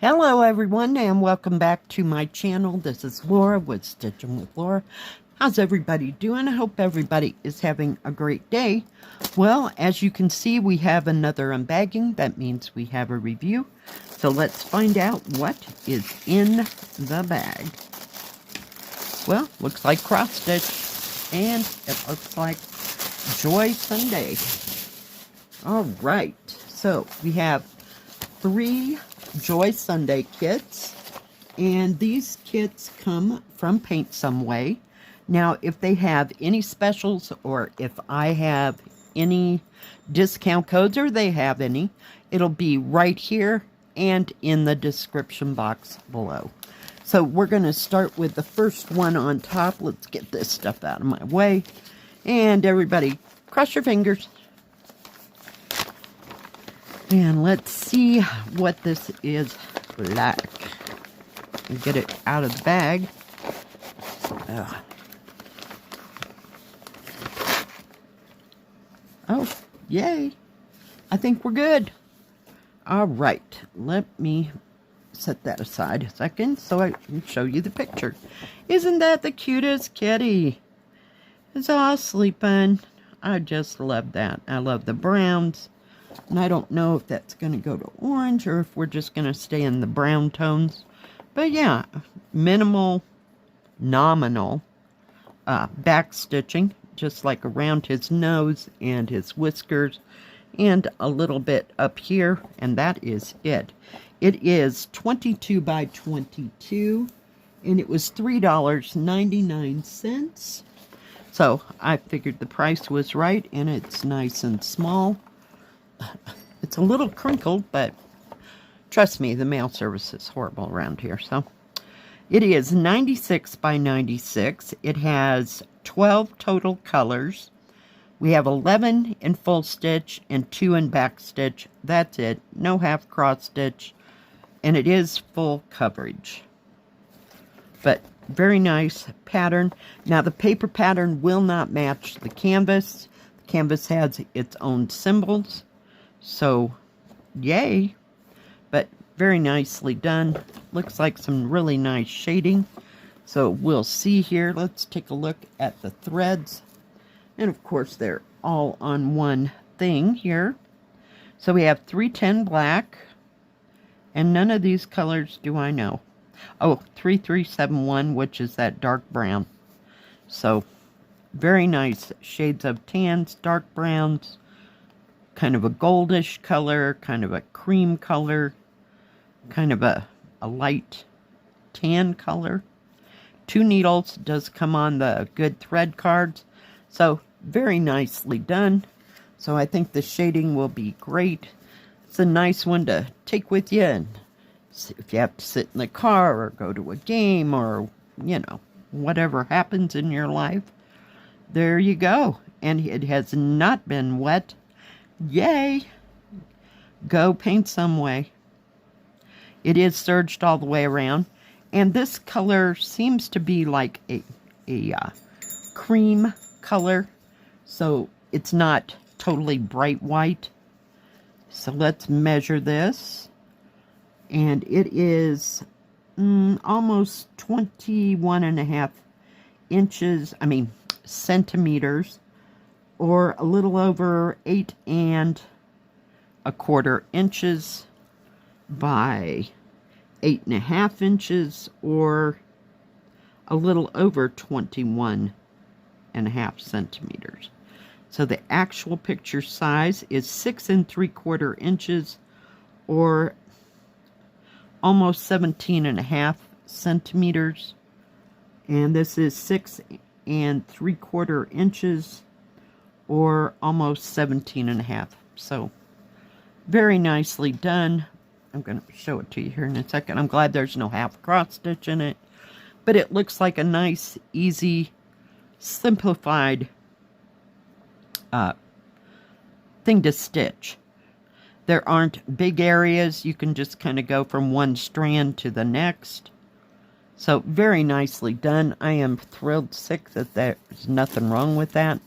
Hello everyone and welcome back to my channel. This is Laura with Stitching with Laura. How's everybody doing? I hope everybody is having a great day. Well, as you can see, we have another unbagging. That means we have a review. So let's find out what is in the bag. Well, looks like cross stitch and it looks like Joy Sunday. All right, so we have 3 Joy Sunday kits, and these kits come from PaintSomeWay. Now, if they have any specials or if I have any discount codes or they have any, it'll be right here and in the description box below. So we're going to start with the first one on top. Let's get this stuff out of my way. And everybody, cross your fingers. And let's see what this is like. Get it out of the bag. Oh, yay. I think we're good. All right. Let me set that aside a second so I can show you the picture. Isn't that the cutest kitty? It's all sleeping. I just love that. I love the browns. And I don't know if that's going to go to orange or if we're just going to stay in the brown tones. But yeah, minimal, nominal back stitching, just like around his nose and his whiskers and a little bit up here. And that is it. It is 22 by 22 and it was $3.99. So I figured the price was right and it's nice and small. It's a little crinkled, but trust me, the mail service is horrible around here. So it is 96 by 96. It has 12 total colors. We have 11 in full stitch and 2 in back stitch. That's it. No half cross stitch. And it is full coverage. But very nice pattern. Now the paper pattern will not match the canvas. The canvas has its own symbols. So, yay, but very nicely done. Looks like some really nice shading. So we'll see here. Let's take a look at the threads. And of course, they're all on one thing here. So we have 310 black. And none of these colors do I know. Oh, 3371, which is that dark brown. So, very nice shades of tans, dark browns. Kind of a goldish color, kind of a cream color, kind of a light tan color. 2 needles does come on the good thread cards. So very nicely done. So I think the shading will be great. It's a nice one to take with you and if you have to sit in the car or go to a game or, you know, whatever happens in your life. There you go. And it has not been wet. Yay! Go PaintSomeWay. It is serged all the way around. And this color seems to be like a cream color. So it's not totally bright white. So let's measure this. And it is almost 21.5 inches, centimeters. Or a little over 8 1/4 inches by 8.5 inches, or a little over 21.5 centimeters. So the actual picture size is 6 3/4 inches, or almost 17.5 centimeters. And this is 6 3/4 inches. Or almost 17.5. So, very nicely done. I'm going to show it to you here in a second. I'm glad there's no half cross stitch in it. But it looks like a nice, easy, simplified thing to stitch. There aren't big areas. You can just kind of go from one strand to the next. So, very nicely done. I am thrilled sick that there's nothing wrong with that.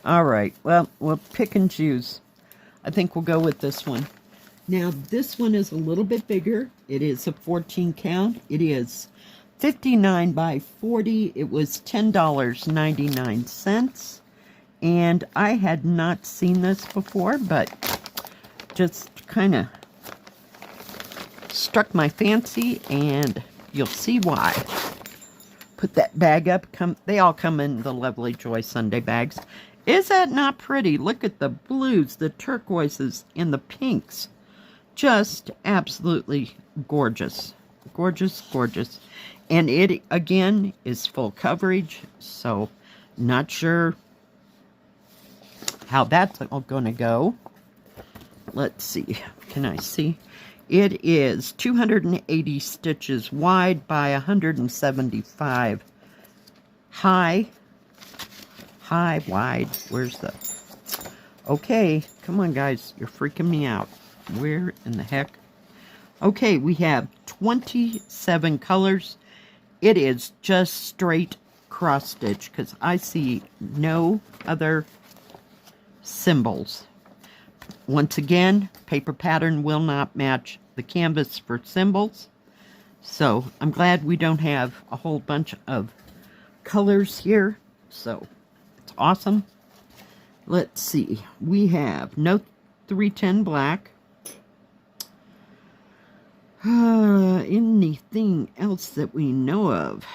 All right, well, we'll pick and choose. I think we'll go with this one. Now, this one is a little bit bigger. It is a 14 count. It is 59 by 40. It was $10.99. And I had not seen this before, but just kind of struck my fancy, and you'll see why. Put that bag up. They all come in the lovely Joy Sunday bags. Is that not pretty? Look at the blues, the turquoises, and the pinks. Just absolutely gorgeous. Gorgeous, gorgeous. And it, again, is full coverage, so not sure how that's all going to go. Let's see. Can I see? It is 280 stitches wide by 175 high. High, wide. Where's the... Okay, come on, guys. You're freaking me out. Where in the heck? Okay, we have 27 colors. It is just straight cross stitch because I see no other symbols. Once again, paper pattern will not match the canvas for symbols. So I'm glad we don't have a whole bunch of colors here. So it's awesome. Let's see. We have no 310 black. Anything else that we know of?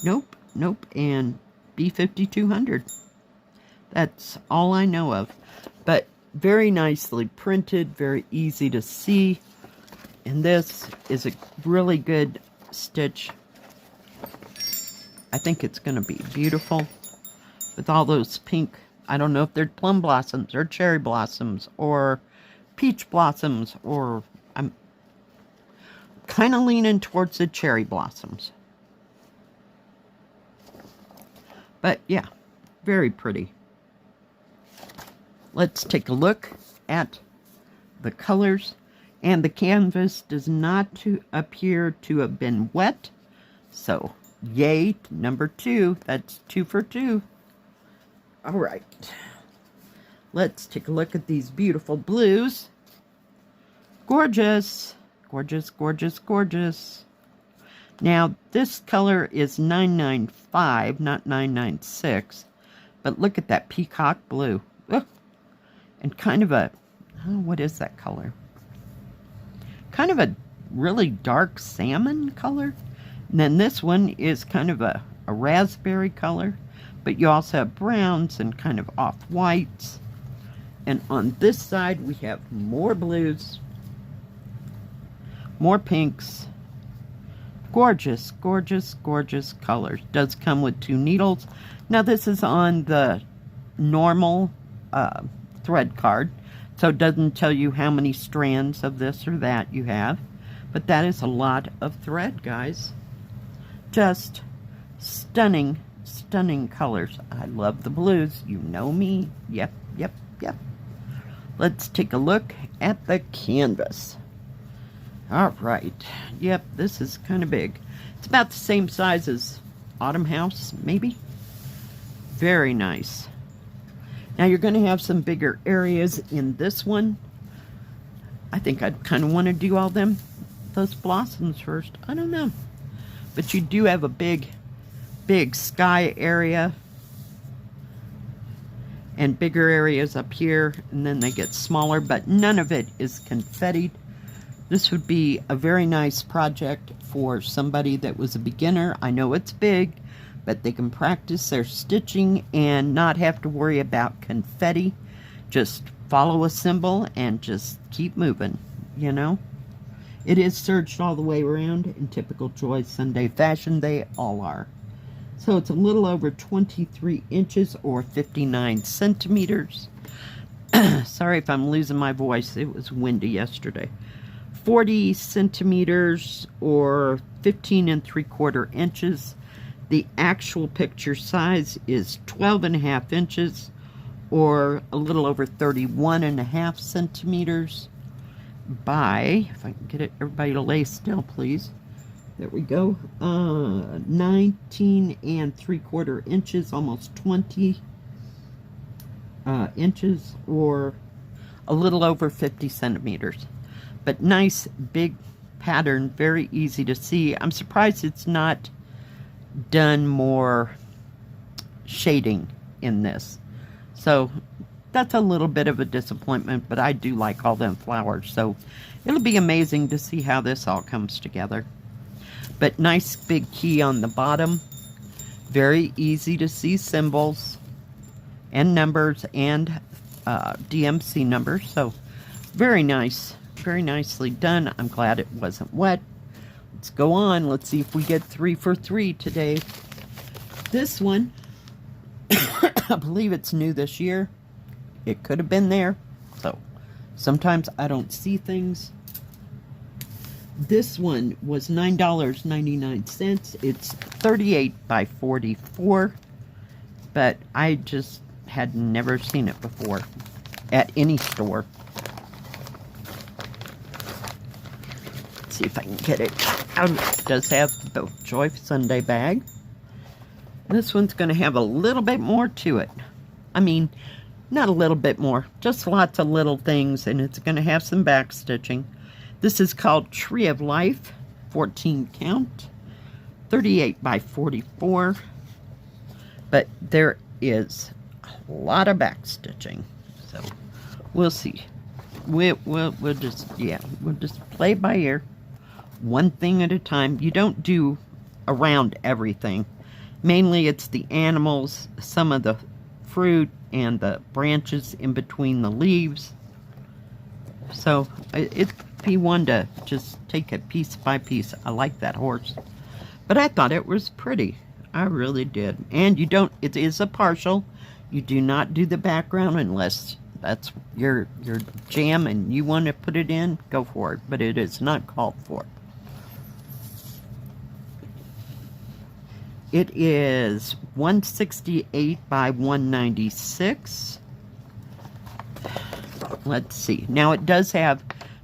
Nope, nope. And B5200. That's all I know of. But very nicely printed, very easy to see. And this is a really good stitch. I think it's going to be beautiful with all those pink. I don't know if they're plum blossoms or cherry blossoms or peach blossoms, or I'm kind of leaning towards the cherry blossoms. But yeah, very pretty. Let's take a look at the colors. And the canvas does not appear to have been wet. So, yay, number 2. That's 2 for 2. All right. Let's take a look at these beautiful blues. Gorgeous. Gorgeous, gorgeous, gorgeous. Now, this color is 995, not 996. But look at that peacock blue. Ugh. And kind of a, oh, what is that color? Kind of a really dark salmon color. And then this one is kind of a raspberry color. But you also have browns and kind of off-whites. And on this side, we have more blues. More pinks. Gorgeous, gorgeous, gorgeous colors. Does come with 2 needles. Now this is on the normal thread card. So it doesn't tell you how many strands of this or that you have. But that is a lot of thread, guys. Just stunning, stunning colors. I love the blues. You know me. Yep, yep, yep. Let's take a look at the canvas. All right. Yep, this is kind of big. It's about the same size as Autumn House, maybe. Very nice. Now you're going to have some bigger areas in this one. I think I'd kind of want to do all those blossoms first. I don't know. But you do have a big sky area. And bigger areas up here. And then they get smaller. But none of it is confettied. This would be a very nice project for somebody that was a beginner. I know it's big, but they can practice their stitching and not have to worry about confetti. Just follow a symbol and just keep moving, you know. It is serged all the way around in typical Joy Sunday fashion. They all are. So it's a little over 23 inches or 59 centimeters. Sorry if I'm losing my voice. It was windy yesterday. 40 centimeters or 15 3/4 inches. The actual picture size is 12.5 inches or a little over 31.5 centimeters by, if I can get it, everybody to lay still, please. There we go. 19 3/4 inches, almost 20 inches, or a little over 50 centimeters. But nice big pattern, very easy to see. I'm surprised it's not done more shading in this. So that's a little bit of a disappointment, but I do like all them flowers. So it'll be amazing to see how this all comes together. But nice big key on the bottom. Very easy to see symbols and numbers and DMC numbers. So very nice. Very nicely done. I'm glad it wasn't wet. Let's go on. Let's see if we get 3 for 3 today. This one, I believe it's new this year. It could have been there. So sometimes I don't see things. This one was $9.99. It's 38 by 44. But I just had never seen it before at any store. Let's see if I can get it out. It does have the Joy Sunday bag. This one's going to have a little bit more to it. I mean, not a little bit more, just lots of little things, and it's going to have some back stitching. This is called Tree of Life, 14 count, 38 by 44. But there is a lot of back stitching, so we'll see. We'll just play by ear, one thing at a time. You don't do around everything. Mainly it's the animals, some of the fruit, and the branches in between the leaves. So it'd be one to just take it piece by piece. I like that horse, but I thought it was pretty. I really did. And you don't, it is a partial. You do not do the background unless that's your jam and you want to put it in, go for it. But it is not called for. It is 168 by 196. Let's see. Now it does have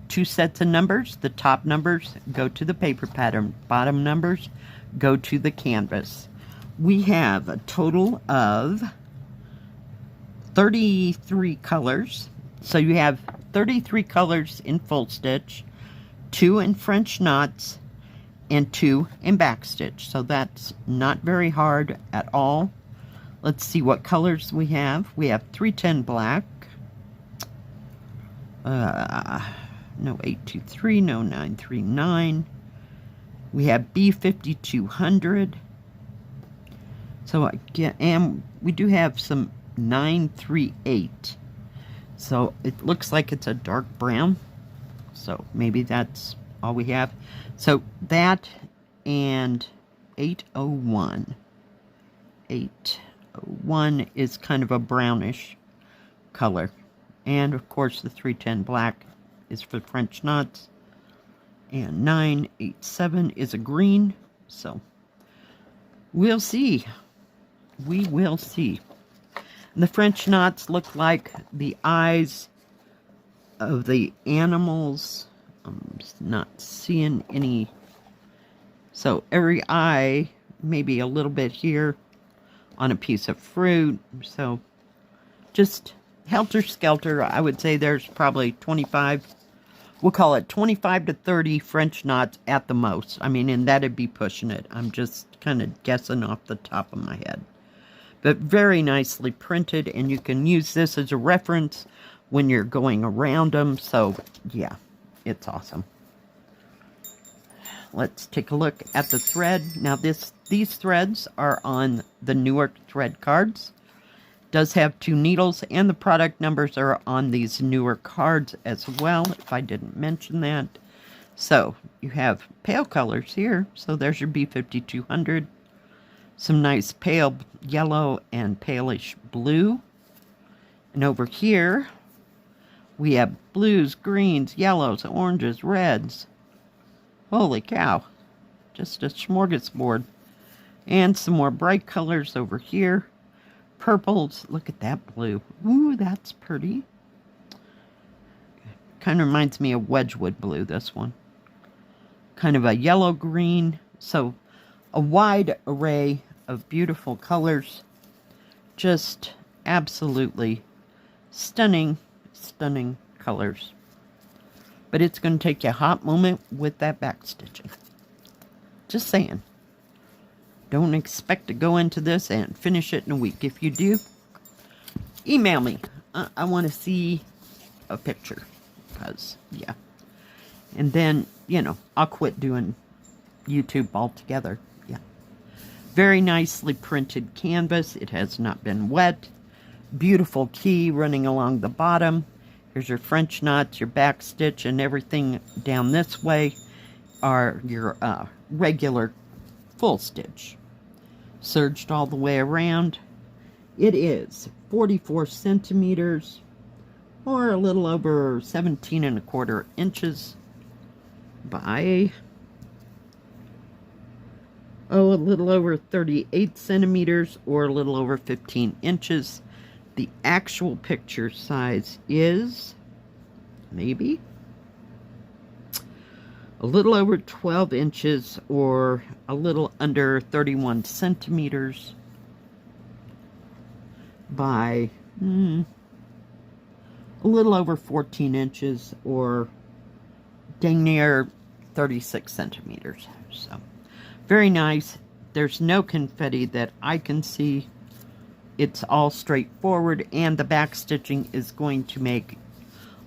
2 sets of numbers. The top numbers go to the paper pattern. Bottom numbers go to the canvas. We have a total of 33 colors. So you have 33 colors in full stitch, 2 in French knots, and 2 in back stitch. So that's not very hard at all. Let's see what colors we have. We have 310 black, no 823, no 939. We have B5200. So and we do have some 938. So it looks like it's a dark brown. So maybe that's all we have. So that and 801. 801 is kind of a brownish color. And of course the 310 black is for French knots. And 987 is a green. So we'll see. We will see. And the French knots look like the eyes of the animals. I'm just not seeing any. So every eye, maybe a little bit here on a piece of fruit. So just helter-skelter. I would say there's probably 25, we'll call it 25 to 30 French knots at the most. I mean, and that'd be pushing it. I'm just kind of guessing off the top of my head. But very nicely printed, and you can use this as a reference when you're going around them. So, yeah, it's awesome. Let's take a look at the thread. Now, these threads are on the newer thread cards. Does have 2 needles, and the product numbers are on these newer cards as well, if I didn't mention that. So, you have pale colors here. So, there's your B5200. Some nice pale yellow and palish blue. And over here, we have blues, greens, yellows, oranges, reds. Holy cow. Just a smorgasbord. And some more bright colors over here. Purples. Look at that blue. Ooh, that's pretty. Kind of reminds me of Wedgwood blue, this one. Kind of a yellow-green. So, a wide array of beautiful colors. Just absolutely stunning, stunning colors. But it's going to take you a hot moment with that back stitching. Just saying. Don't expect to go into this and finish it in a week. If you do, email me. I want to see a picture. Because, yeah. And then, you know, I'll quit doing YouTube altogether. Yeah. Very nicely printed canvas. It has not been wet. Beautiful key running along the bottom. Here's your French knots, your back stitch, and everything down this way are your regular full stitch. Serged all the way around. It is 44 centimeters, or a little over 17¼ inches by, a little over 38 centimeters, or a little over 15 inches. The actual picture size is maybe a little over 12 inches, or a little under 31 centimeters by a little over 14 inches, or dang near 36 centimeters. So, very nice. There's no confetti that I can see. It's all straightforward, and the back stitching is going to make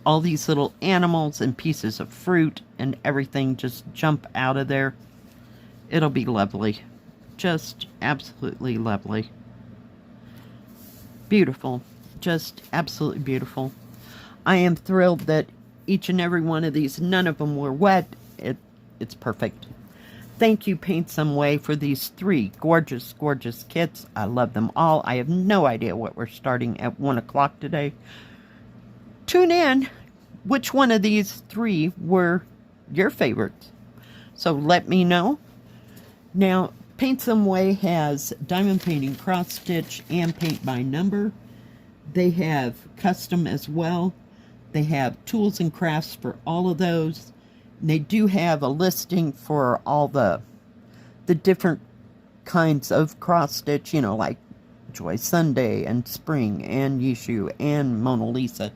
all these little animals and pieces of fruit and everything just jump out of there. It'll be lovely. Just absolutely lovely. Beautiful. Just absolutely beautiful. I am thrilled that each and every one of these, none of them were wet. It's perfect. Thank you, PaintSomeWay, for these 3 gorgeous, gorgeous kits. I love them all. I have no idea what we're starting at 1 o'clock today. Tune in. Which one of these 3 were your favorites? So let me know. Now, PaintSomeWay has diamond painting, cross stitch, and paint by number. They have custom as well. They have tools and crafts for all of those. And they do have a listing for all the different kinds of cross stitch, you know, like Joy Sunday and Spring and Yishu and Mona Lisa.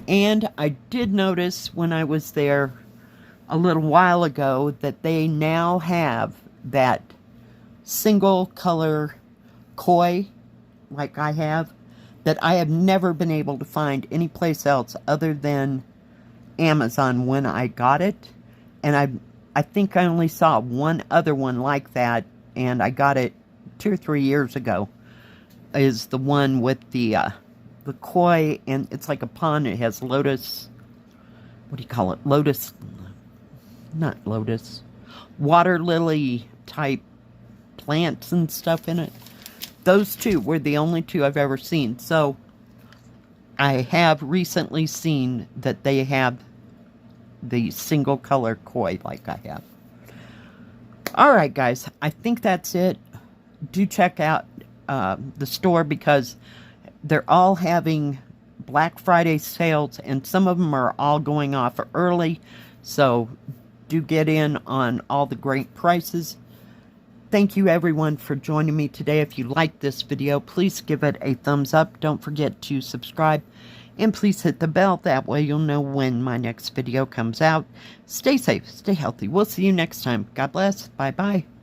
And I did notice when I was there a little while ago that they now have that single color koi, like I have, that I have never been able to find anyplace else other than Amazon when I got it. And I think I only saw one other one like that, and I got it 2 or 3 years ago. Is the one with the koi, and it's like a pond. It has lotus, what do you call it? Lotus, not lotus, water lily type plants and stuff in it. Those 2 were the only 2 I've ever seen. So I have recently seen that they have the single color koi like I have. Alright guys, I think that's it. Do check out the store, because they're all having Black Friday sales, and some of them are all going off early. So do get in on all the great prices. Thank you everyone for joining me today. If you liked this video, please give it a thumbs up. Don't forget to subscribe, and please hit the bell. That way you'll know when my next video comes out. Stay safe, stay healthy. We'll see you next time. God bless. Bye-bye.